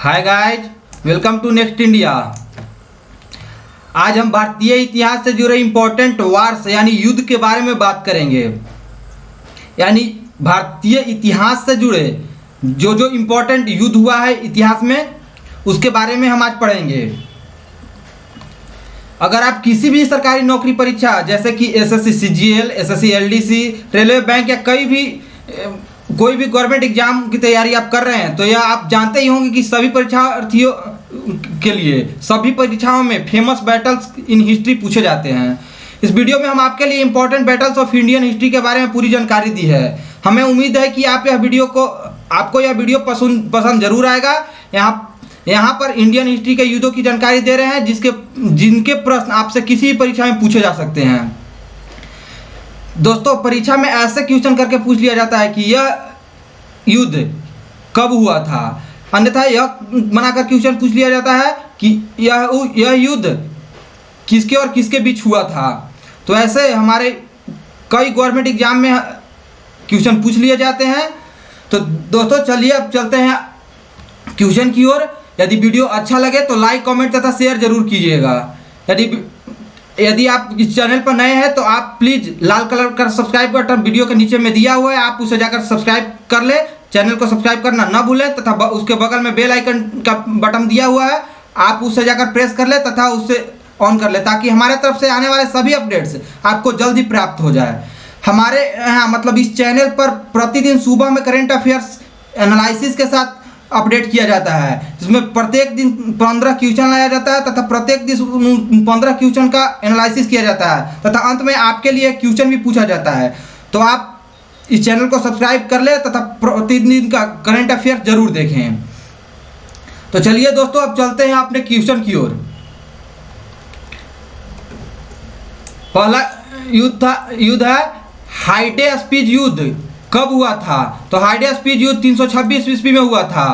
Hi guys, welcome to next India. आज हम भारतीय इतिहास से जुड़े इम्पोर्टेंट वार्स यानी युद्ध के बारे में बात करेंगे। यानी भारतीय इतिहास से जुड़े जो इम्पोर्टेंट युद्ध हुआ है इतिहास में, उसके बारे में हम आज पढ़ेंगे। अगर आप किसी भी सरकारी नौकरी परीक्षा जैसे कि SSC CGL, SSC LDC, railway bank या कोई भी गवर्नमेंट एग्जाम की तैयारी आप कर रहे हैं, तो यह आप जानते ही होंगे कि सभी परीक्षार्थियों के लिए सभी परीक्षाओं में फेमस बैटल्स इन हिस्ट्री पूछे जाते हैं। इस वीडियो में हम आपके लिए important battles of Indian history के बारे में पूरी जानकारी दी है। हमें उम्मीद है कि आपको यह वीडियो पसंद जरूर आएगा। यहाँ पर इंडियन हिस्ट्री के युद्धों की जानकारी दे रहे हैं जिनके प्रश्न आपसे किसी भी परीक्षा में पूछे जा सकते हैं। दोस्तों, परीक्षा में ऐसे क्वेश्चन करके पूछ लिया जाता है कि यह युद्ध कब हुआ था, अन्यथा यह बनाकर क्वेश्चन पूछ लिया जाता है कि यह युद्ध किसके और किसके बीच हुआ था। तो ऐसे हमारे कई गवर्नमेंट एग्जाम में क्वेश्चन पूछ लिए जाते हैं। तो दोस्तों चलिए अब चलते हैं क्वेश्चन की ओर। यदि वीडियो अच्छा लगे तो लाइक, कमेंट तथा शेयर जरूर कीजिएगा। यदि आप इस चैनल पर नए हैं तो आप प्लीज़ लाल कलर का सब्सक्राइब बटन वीडियो के नीचे में दिया हुआ है, आप उसे जाकर सब्सक्राइब कर ले। चैनल को सब्सक्राइब करना ना भूलें तथा उसके बगल में बेल आइकन का बटन दिया हुआ है, आप उसे जाकर प्रेस कर ले तथा उसे ऑन कर ले, ताकि हमारे तरफ से आने वाले सभी अपडेट्स आपको जल्दी प्राप्त हो जाए। हमारे यहाँ मतलब इस चैनल पर प्रतिदिन सुबह में करेंट अफेयर्स एनालिसिस के साथ अपडेट किया जाता है, जिसमें प्रत्येक दिन 15 क्वेश्चन लाया जाता है तथा प्रत्येक दिन 15 क्वेश्चन का एनालिसिस किया जाता है तथा अंत में आपके लिए क्वेश्चन भी पूछा जाता है। तो आप इस चैनल को सब्सक्राइब कर ले तथा प्रतिदिन का करंट अफेयर जरूर देखें। तो चलिए दोस्तों अब चलते हैं अपने क्वेश्चन की ओर। पहला युद्ध है हाइडेस्पीज युद्ध। कब हुआ था? तो हाइडेस्पीज युद्ध 326 ईस्वी में हुआ था।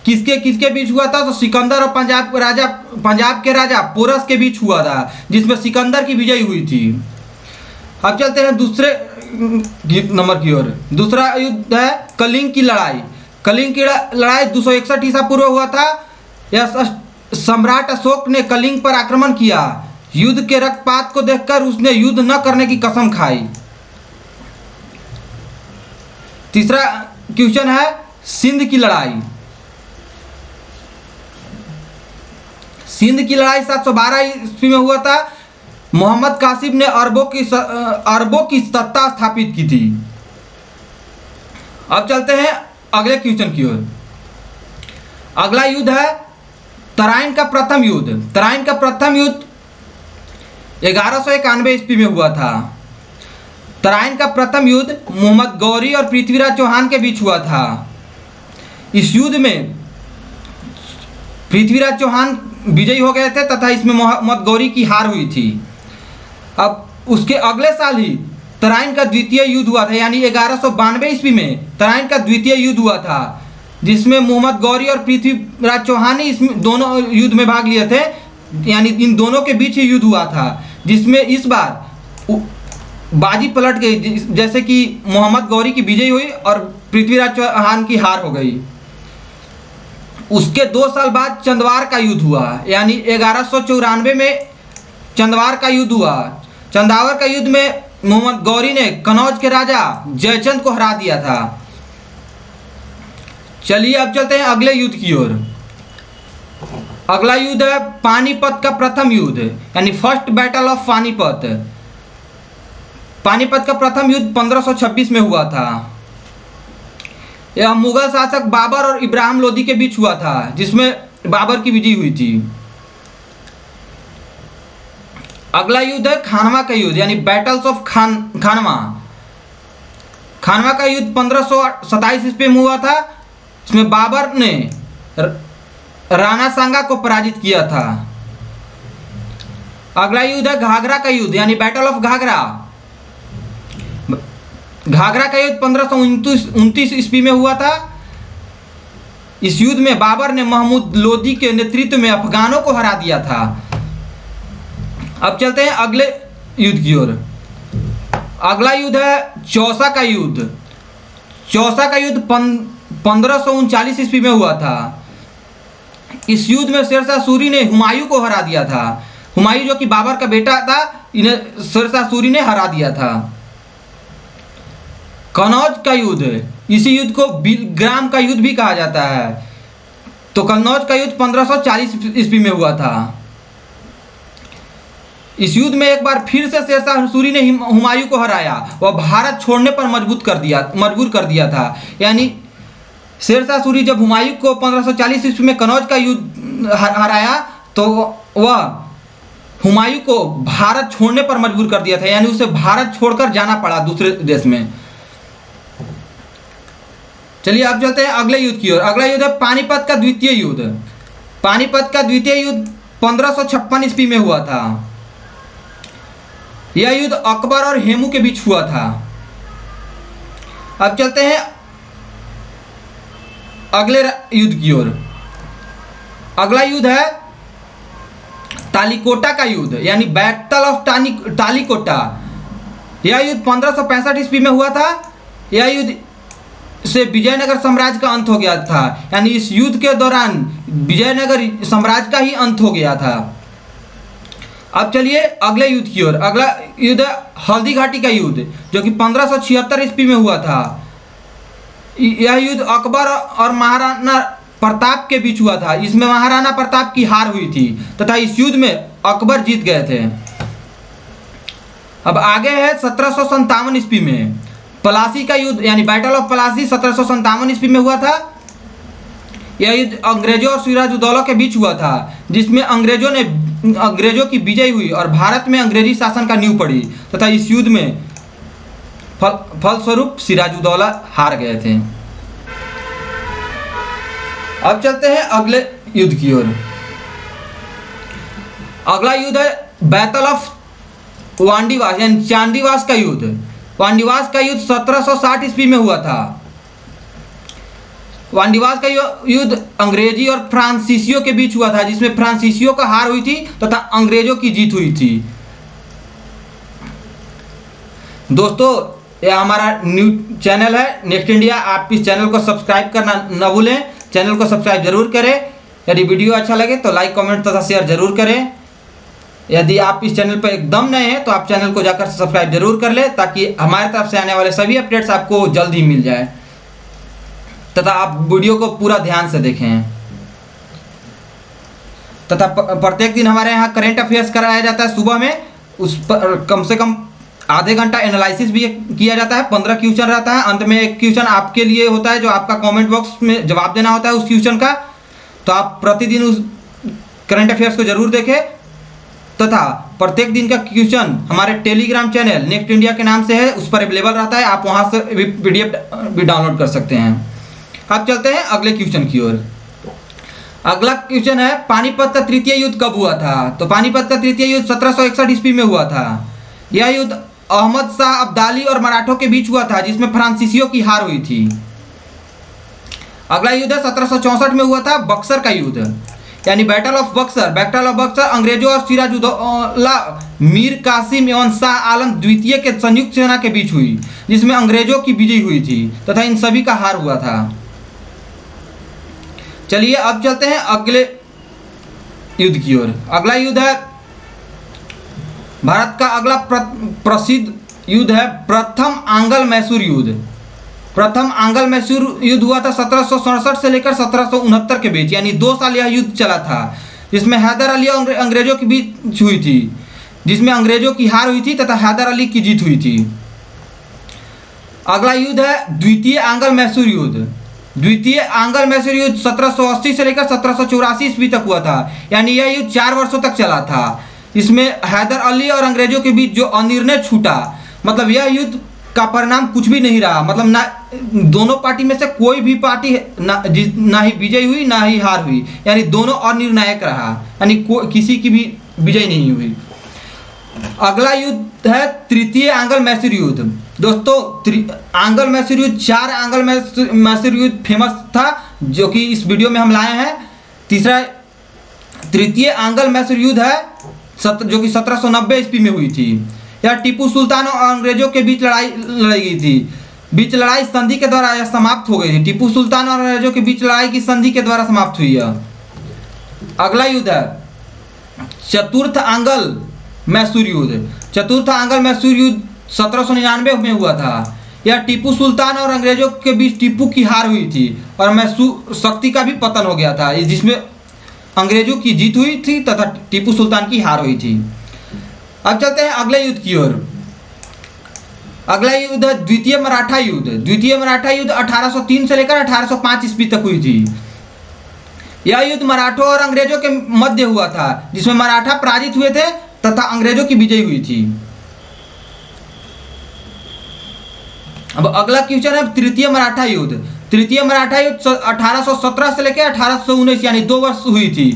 किसके बीच हुआ था? तो सिकंदर और पंजाब के राजा पोरस के बीच हुआ था, जिसमें सिकंदर की विजय हुई थी। अब चलते हैं दूसरे नंबर की ओर। दूसरा युद्ध है कलिंग की लड़ाई। कलिंग की लड़ाई 261 ईसा पूर्व हुआ था। यह सम्राट अशोक ने कलिंग पर आक्रमण किया। युद्ध के रक्तपात को देखकर उसने युद्ध न करने की कसम खाई। तीसरा क्वेश्चन है सिंध की लड़ाई। सिंध की लड़ाई 712 ईस्वी में हुआ था। मोहम्मद कासिम ने अरबों की सत्ता स्थापित की थी। अब चलते हैं अगले क्वेश्चन की ओर। अगला युद्ध है तराइन का प्रथम युद्ध। तराइन का प्रथम युद्ध 1191 ईस्वी में हुआ था। तराइन का प्रथम युद्ध मोहम्मद गौरी और पृथ्वीराज चौहान के बीच हुआ था। इस युद्ध में पृथ्वीराज चौहान विजयी हो गए थे तथा इसमें मोहम्मद गौरी की हार हुई थी। अब उसके अगले साल ही तराइन का द्वितीय युद्ध हुआ था, यानी 1192 ईस्वी में तराइन का द्वितीय युद्ध हुआ था, जिसमें मोहम्मद गौरी और पृथ्वीराज चौहान ही इसमें दोनों युद्ध में भाग लिए थे। यानी इन दोनों के बीच ही युद्ध हुआ था, जिसमें इस बार बाजी पलट गई, जैसे कि मोहम्मद गौरी की विजय हुई और पृथ्वीराज चौहान की हार हो गई। उसके 2 साल बाद चंदवार का युद्ध हुआ, यानी 1194 में चंदवार का युद्ध हुआ। चंदावर का युद्ध में मोहम्मद गौरी ने कनौज के राजा जयचंद को हरा दिया था। चलिए अब चलते हैं अगले युद्ध की ओर। अगला युद्ध है पानीपत का प्रथम युद्ध, यानी first battle of Panipat. Panipat का प्रथम युद्ध 1526 में हुआ था। यह मुगल शासक बाबर और इब्राहिम लोदी के बीच हुआ था, जिसमें बाबर की विजय हुई थी। अगला युद्ध है खानवा का युद्ध, यानी बैटल्स ऑफ खानवा। खानवा का युद्ध 1527 ईस्वी में हुआ था। इसमें बाबर ने राणा सांगा को पराजित किया था। अगला युद्ध है घाघरा का युद्ध, यानी बैटल ऑफ घाघरा। घाघरा का युद्ध 1529 ईस्वी में हुआ था। इस युद्ध में बाबर ने महमूद लोदी के नेतृत्व में अफगानों को हरा दिया था। अब चलते हैं अगले युद्ध की ओर। अगला युद्ध है चौसा का युद्ध। चौसा का युद्ध 1539 ईस्वी में हुआ था। इस युद्ध में शेरशाह सूरी ने हुमायूं को हरा दिया था। हुमायूं जो कि बाबर का बेटा था, इन्हें शेरशाह सूरी ने हरा दिया था। कन्नौज का युद्ध, इसी युद्ध को बिलग्राम का युद्ध भी कहा जाता है। तो कन्नौज का युद्ध 1540 ईस्वी में हुआ था। इस युद्ध में एक बार फिर से शेरशाह सूरी ने हुमायूं को हराया, वह भारत छोड़ने पर मजबूर कर दिया था। यानी शेरशाह सूरी जब हुमायूं को 1540 ईस्वी में कन्नौज का युद्ध हराया तो वह हुमायूं को भारत छोड़ने पर मजबूर कर दिया था, यानी उसे भारत छोड़कर जाना पड़ा दूसरे देश में। चलिए अब चलते हैं अगले युद्ध की ओर। अगला युद्ध है पानीपत का द्वितीय युद्ध। पानीपत का द्वितीय युद्ध 1556 ईस्वी में हुआ था। यह युद्ध अकबर और हेमू के बीच हुआ था। अब चलते हैं अगले युद्ध की ओर। अगला युद्ध है तालीकोटा का युद्ध, यानी बैटल ऑफ तालीकोटा। यह युद्ध 1565 ईस्वी में हुआ था। यह युद्ध से विजयनगर साम्राज्य का अंत हो गया था, यानी इस युद्ध के दौरान विजयनगर साम्राज्य का ही अंत हो गया था। अब चलिए अगले युद्ध की ओर। अगला युद्ध है हल्दी घाटी का युद्ध, जो कि 1576 ईस्वी में हुआ था। यह युद्ध अकबर और महाराणा प्रताप के बीच हुआ था। इसमें महाराणा प्रताप की हार हुई थी तथा इस युद्ध में अकबर जीत गए थे। अब आगे है 1757 ईस्वी में पलासी का युद्ध, यानी बैटल ऑफ पलासी 1757 ईस्वी में हुआ था। यह युद्ध अंग्रेजों और सिराजुद्दौला के बीच हुआ था, जिसमें अंग्रेजों की विजय हुई और भारत में अंग्रेजी शासन का नींव पड़ी तथा इस युद्ध में फलस्वरूप सिराजुद्दौला हार गए थे। अब चलते हैं अगले युद्ध की ओर। अगला युद्ध है बैटल ऑफ वांडीवास, यानी चांदीवास का युद्ध। वांडीवास का युद्ध 1760 ईस्वी में हुआ था। वांडीवास का युद्ध अंग्रेजी और फ्रांसीसियों के बीच हुआ था, जिसमें फ्रांसीसियों का हार हुई थी तथा अंग्रेजों की जीत हुई थी। दोस्तों, यह हमारा न्यू चैनल है नेक्स्ट इंडिया। आप इस चैनल को सब्सक्राइब करना न भूलें। चैनल को सब्सक्राइब जरूर करें। यदि वीडियो अच्छा लगे तो लाइक, कमेंट तथा शेयर जरूर करें। यदि आप इस चैनल पर एकदम नए हैं तो आप चैनल को जाकर सब्सक्राइब जरूर कर लें, ताकि हमारे तरफ से आने वाले सभी अपडेट्स आपको जल्द ही मिल जाए तथा आप वीडियो को पूरा ध्यान से देखें। तथा प्रत्येक दिन हमारे यहाँ करंट अफेयर्स कराया जाता है सुबह में। उस पर कम से कम आधे घंटा एनालिसिस भी किया जाता है। 15 क्वेश्चन रहता है। अंत में एक क्वेश्चन आपके लिए होता है, जो आपका कमेंट बॉक्स में जवाब देना होता है उस क्वेश्चन का। तो आप प्रतिदिन उस करंट अफेयर्स को जरूर देखें तथा प्रत्येक दिन का क्वेश्चन हमारे टेलीग्राम चैनल नेक्स्ट इंडिया के नाम से है, उस पर अवेलेबल रहता है। आप वहां से PDF भी डाउनलोड कर सकते हैं। अब चलते हैं अगले क्वेश्चन की ओर। अगला क्वेश्चन है पानीपत का तृतीय युद्ध कब हुआ था? तो पानीपत का तृतीय युद्ध 1761 ईस्वी में हुआ था। यह युद्ध अहमद शाह अब्दाली और मराठों के बीच हुआ था, जिसमें फ्रांसीसियों की हार हुई थी। अगला युद्ध 1764 में हुआ था बक्सर का युद्ध, यानी battle of Buxar. Battle of Buxar अंग्रेजों और सिराजुद्दौला मीर कासिम एवं शाह आलम द्वितीय के संयुक्त सेना के बीच हुई, जिसमें अंग्रेजों की विजय हुई थी तथा इन सभी का हार हुआ था। चलिए अब चलते हैं अगले युद्ध की ओर। अगला युद्ध है भारत का अगला प्रसिद्ध युद्ध है प्रथम आंग्ल मैसूर युद्ध। प्रथम आंग्ल मैसूर युद्ध हुआ था 1767 से लेकर 1769 के बीच, यानी 2 साल यह युद्ध चला था, जिसमें हैदर अली और अंग्रेजों के बीच हुई थी, जिसमें अंग्रेजों की हार हुई थी तथा हैदर अली की जीत हुई थी। अगला युद्ध है द्वितीय आंग्ल मैसूर युद्ध। द्वितीय आंग्ल मैसूर युद्ध 1780 से लेकर 1784 ईस्वी तक हुआ था, यानी यह युद्ध 4 वर्षों तक चला था। इसमें हैदर अली और अंग्रेजों के बीच जो अनिर्णय छूटा, मतलब यह युद्ध का परिणाम कुछ भी नहीं रहा। मतलब ना दोनों पार्टी में से कोई भी पार्टी ना ही विजय हुई ना ही हार हुई, यानी दोनों अनिर्णायक रहा, यानी किसी की भी विजय नहीं हुई। अगला युद्ध है तृतीय आंग्ल मैसूर युद्ध। दोस्तों, आंग्ल मैसूर युद्ध 4 आंग्ल मैसूर युद्ध फेमस था, जो कि इस वीडियो में हम लाए हैं। तृतीय आंग्ल मैसूर युद्ध है जो कि 1790 ईस्वी में हुई थी। यह टीपू सुल्तान और अंग्रेजों के बीच लड़ाई गई थी। लड़ाई संधि के द्वारा यह समाप्त हो गई थी। टीपू सुल्तान और अंग्रेजों के बीच लड़ाई की संधि के द्वारा समाप्त हुई है। अगला युद्ध है चतुर्थ आंगल मैसूर युद्ध। चतुर्थ आंगल मैसूर युद्ध 1799 में हुआ था। यह टीपू सुल्तान और अंग्रेजों के बीच टीपू की हार हुई थी और मैसूर शक्ति का भी पतन हो गया था, जिसमें अंग्रेजों की जीत हुई थी तथा टीपू सुल्तान की हार हुई थी। अब चलते हैं अगले युद्ध की ओर। अगला युद्ध है द्वितीय मराठा युद्ध। द्वितीय मराठा युद्ध 1803 से लेकर 1805 ईस्वी तक हुई थी। यह युद्ध मराठों और अंग्रेजों के मध्य हुआ था, जिसमें मराठा पराजित हुए थे तथा अंग्रेजों की विजय हुई थी। अब अगला क्वेश्चन है तृतीय मराठा युद्ध। तृतीय मराठा युद्ध 1817 से लेकर 1819 यानी 2 वर्ष हुई थी।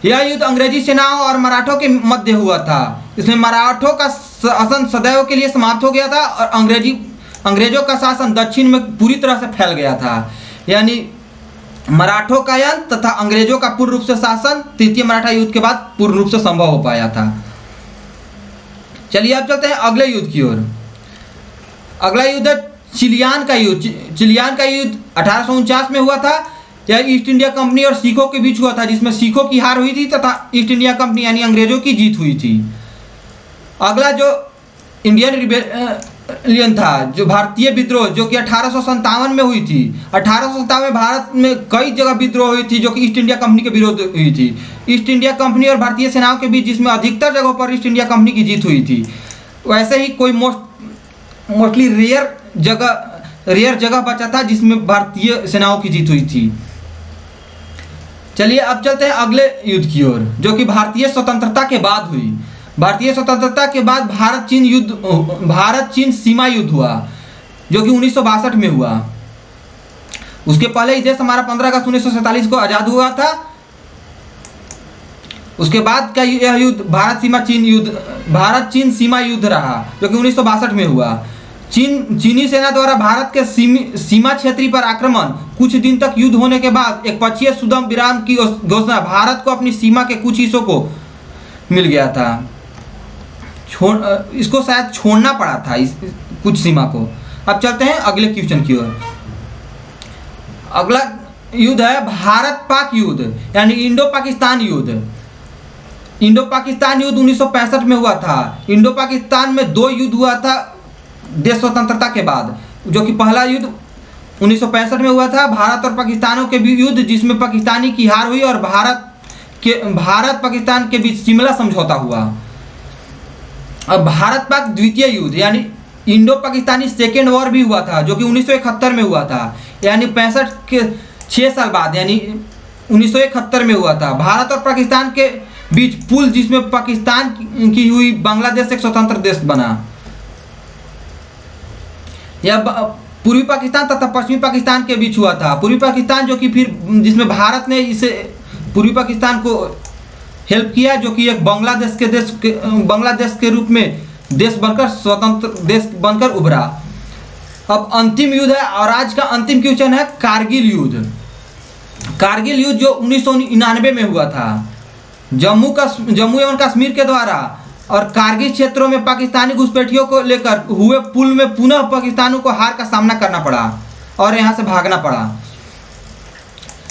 यह युद्ध अंग्रेजी सेनाओं और मराठों के मध्य हुआ था। इसमें मराठों का शासन सदैव के लिए समाप्त हो गया था और अंग्रेजों का शासन दक्षिण में पूरी तरह से फैल गया था। यानी मराठों का अंत तथा अंग्रेजों का पूर्ण रूप से शासन तृतीय मराठा युद्ध के बाद पूर्ण रूप से संभव हो पाया था। चलिए अब चलते हैं अगले युद्ध की ओर। अगला युद्ध चिलियान का युद्ध। चिलियान का युद्ध 1849 में हुआ था। यह ईस्ट इंडिया कंपनी और सिखों के बीच हुआ था, जिसमें सिखों की हार हुई थी तथा ईस्ट इंडिया कंपनी यानी अंग्रेजों की जीत हुई थी। अगला जो इंडियन रिबेलियन था, जो भारतीय विद्रोह, जो कि 1857 में हुई थी। 1857 में भारत में कई जगह विद्रोह हुई थी जो कि ईस्ट इंडिया कंपनी के विरोध हुई थी। ईस्ट इंडिया कंपनी और भारतीय सेनाओं के बीच, जिसमें अधिकतर जगहों पर ईस्ट इंडिया कंपनी की जीत हुई थी। वैसे ही कोई मोस्टली रेयर जगह बचा था जिसमें भारतीय सेनाओं की जीत हुई थी। चलिए अब चलते हैं अगले युद्ध की ओर, जो कि भारतीय स्वतंत्रता के बाद हुई। भारतीय स्वतंत्रता के बाद भारत चीन सीमा युद्ध हुआ, जो कि 1962 में हुआ। उसके पहले ही देश हमारा 15 अगस्त 1947 को आज़ाद हुआ था। उसके बाद का यह युद्ध भारत चीन सीमा युद्ध रहा, जो कि 1962 में हुआ। चीनी सेना द्वारा भारत के सीमा क्षेत्र पर आक्रमण, कुछ दिन तक युद्ध होने के बाद एक पक्षीय सुदम विराम की घोषणा भारत को अपनी सीमा के कुछ हिस्सों को मिल गया था। इसको शायद छोड़ना पड़ा था कुछ सीमा को। अब चलते हैं अगले क्वेश्चन की ओर। अगला युद्ध है भारत पाक युद्ध यानी इंडो पाकिस्तान युद्ध। इंडो पाकिस्तान युद्ध 1965 में हुआ था। इंडो पाकिस्तान में 2 युद्ध हुआ था देश स्वतंत्रता के बाद, जो कि पहला युद्ध 1965 में हुआ था, भारत और पाकिस्तानों के बीच युद्ध, जिसमें पाकिस्तानी की हार हुई और भारत पाकिस्तान के बीच शिमला समझौता हुआ। अब भारत पाक द्वितीय युद्ध यानी इंडो पाकिस्तानी सेकेंड वॉर भी हुआ था, जो कि 1971 में हुआ था, यानी 65 के 6 साल बाद, यानी 1971 में हुआ था। भारत और पाकिस्तान के बीच पुल, जिसमें पाकिस्तान की हुई बांग्लादेश एक स्वतंत्र देश बना। यह पूर्वी पाकिस्तान तथा पश्चिमी पाकिस्तान के बीच हुआ था। पूर्वी पाकिस्तान जो कि फिर जिसमें भारत ने इसे पूर्वी पाकिस्तान को हेल्प किया, जो कि एक बांग्लादेश के रूप में देश बनकर स्वतंत्र देश बनकर उभरा। अब अंतिम युद्ध है और आज का अंतिम क्वेश्चन है कारगिल युद्ध। कारगिल युद्ध जो 1999 में हुआ था, जम्मू एवं कश्मीर के द्वारा और कारगिल क्षेत्रों में पाकिस्तानी घुसपैठियों को लेकर हुए पुल में पुनः पाकिस्तानियों को हार का सामना करना पड़ा और यहाँ से भागना पड़ा।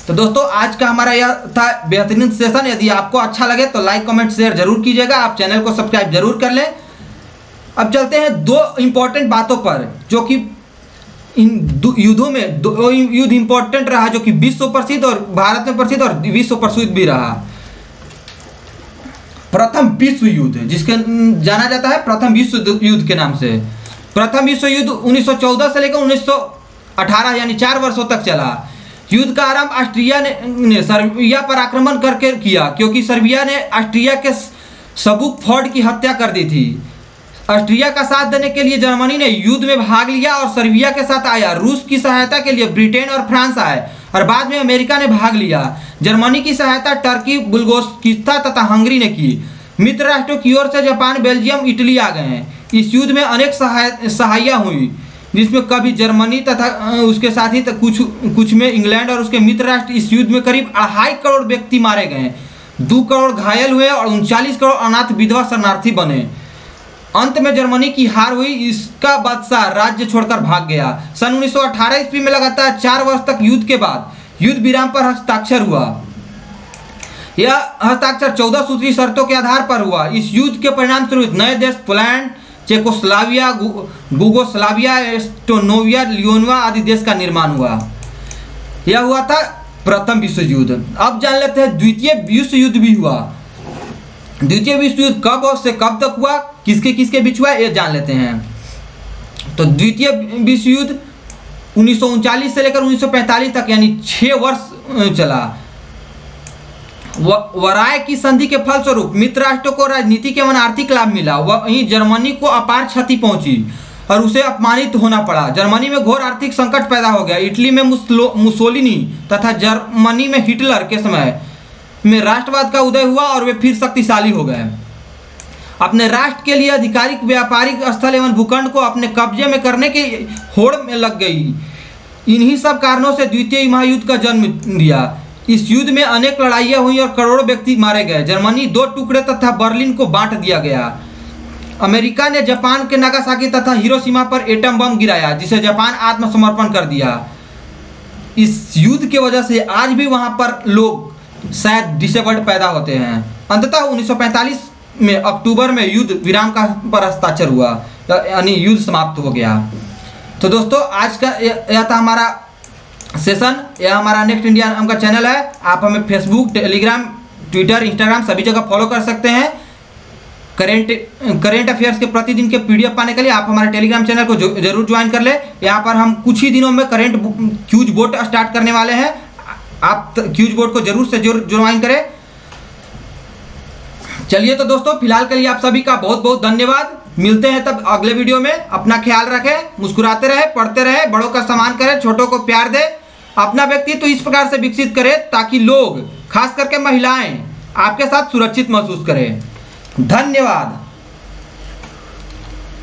तो दोस्तों आज का हमारा यह था बेहतरीन सेशन। यदि आपको अच्छा लगे तो लाइक कमेंट शेयर जरूर कीजिएगा। आप चैनल को सब्सक्राइब जरूर कर लें। अब चलते हैं 2 इम्पोर्टेंट बातों पर, जो कि इन युद्धों में 2 युद्ध इम्पोर्टेंट रहा, जो कि विश्व प्रसिद्ध और भारत में प्रसिद्ध और विश्व प्रसिद्ध भी रहा। प्रथम विश्व युद्ध, जिसके जाना जाता है प्रथम विश्व युद्ध के नाम से। प्रथम विश्व युद्ध 1914 से लेकर 1918 यानी 4 वर्षों तक चला। युद्ध का आरंभ ऑस्ट्रिया ने सर्बिया पर आक्रमण करके किया, क्योंकि सर्बिया ने ऑस्ट्रिया के सबुक फोर्ड की हत्या कर दी थी। ऑस्ट्रिया का साथ देने के लिए जर्मनी ने युद्ध में भाग लिया और सर्बिया के साथ आया। रूस की सहायता के लिए ब्रिटेन और फ्रांस आए और बाद में अमेरिका ने भाग लिया। जर्मनी की सहायता टर्की, बुल्गारिस्तान तथा हंगरी ने की। मित्र राष्ट्रों की ओर से जापान, बेल्जियम, इटली आ गए हैं। इस युद्ध में अनेक सहायता हुई, जिसमें कभी जर्मनी तथा उसके साथ ही कुछ में इंग्लैंड और उसके मित्र राष्ट्र। इस युद्ध में करीब 2.5 करोड़ व्यक्ति मारे गए, 2 करोड़ घायल हुए और 39 करोड़ अनाथ विधवा शरणार्थी बने। अंत में जर्मनी की हार हुई, इसका बादशाह राज्य छोड़कर भाग गया। सन 1918 ईस्वी में लगातार 4 वर्ष तक युद्ध के बाद युद्ध विराम पर हस्ताक्षर हुआ। यह हस्ताक्षर 14 सूत्री शर्तों के आधार पर हुआ। इस युद्ध के परिणाम स्वरूप नए देश पोलैंड, चेकोस्लाविया, गुगोस्लाविया, एस्टोनोविया, लियोनवा आदि देश का निर्माण हुआ। यह हुआ था प्रथम विश्व युद्ध। अब जान लेते हैं द्वितीय विश्व युद्ध भी हुआ। द्वितीय विश्व युद्ध कब और से कब तक हुआ, किसके किसके बीच हुआ, ये जान लेते हैं। तो द्वितीय विश्व युद्ध 1939 से लेकर 1945 तक यानी 6 वर्ष चला। वराय की संधि के फलस्वरूप मित्र राष्ट्रों को राजनीतिक एवं आर्थिक लाभ मिला। वहीं जर्मनी को अपार क्षति पहुंची और उसे अपमानित होना पड़ा। जर्मनी में घोर आर्थिक संकट पैदा हो गया। इटली में मुसोलिनी तथा जर्मनी में हिटलर के समय में राष्ट्रवाद का उदय हुआ और वे फिर शक्तिशाली हो गए। अपने राष्ट्र के लिए आधिकारिक व्यापारिक स्थल एवं भूखंड को अपने कब्जे में करने की होड़ में लग गई। इन्हीं सब कारणों से द्वितीय महायुद्ध का जन्म दिया। इस युद्ध में अनेक लड़ाइयाँ हुई और करोड़ों व्यक्ति मारे गए। जर्मनी 2 टुकड़े तथा बर्लिन को बांट दिया गया। अमेरिका ने जापान के नागासाकी तथा हिरोशिमा पर एटम बम गिराया, जिसे जापान आत्मसमर्पण कर दिया। इस युद्ध की वजह से आज भी वहां पर लोग शायद डिसेबल्ड पैदा होते हैं। अंततः 1945 में अक्टूबर में युद्ध विराम का पर हस्ताक्षर हुआ, यानी युद्ध समाप्त हो गया। तो दोस्तों आज का यह था हमारा सेशन। यह हमारा नेक्स्ट इंडिया नाम का चैनल है। आप हमें फेसबुक, टेलीग्राम, ट्विटर, इंस्टाग्राम सभी जगह फॉलो कर सकते हैं। करेंट अफेयर्स के प्रतिदिन के पीडीएफ पाने के लिए आप हमारे टेलीग्राम चैनल को जरूर ज्वाइन कर ले। यहाँ पर हम कुछ ही दिनों में करेंट क्यूज बोर्ड स्टार्ट करने वाले हैं। आप क्यूज बोर्ड को जरूर से जरूर ज्वाइन करें। चलिए तो दोस्तों फिलहाल के लिए आप सभी का बहुत बहुत धन्यवाद। मिलते हैं तब अगले वीडियो में। अपना ख्याल रखें, मुस्कुराते रहे, पढ़ते रहे, बड़ों का सम्मान करें, छोटों को प्यार दें। अपना व्यक्तित्व तो इस प्रकार से विकसित करें ताकि लोग, खास करके महिलाएं, आपके साथ सुरक्षित महसूस करें। धन्यवाद।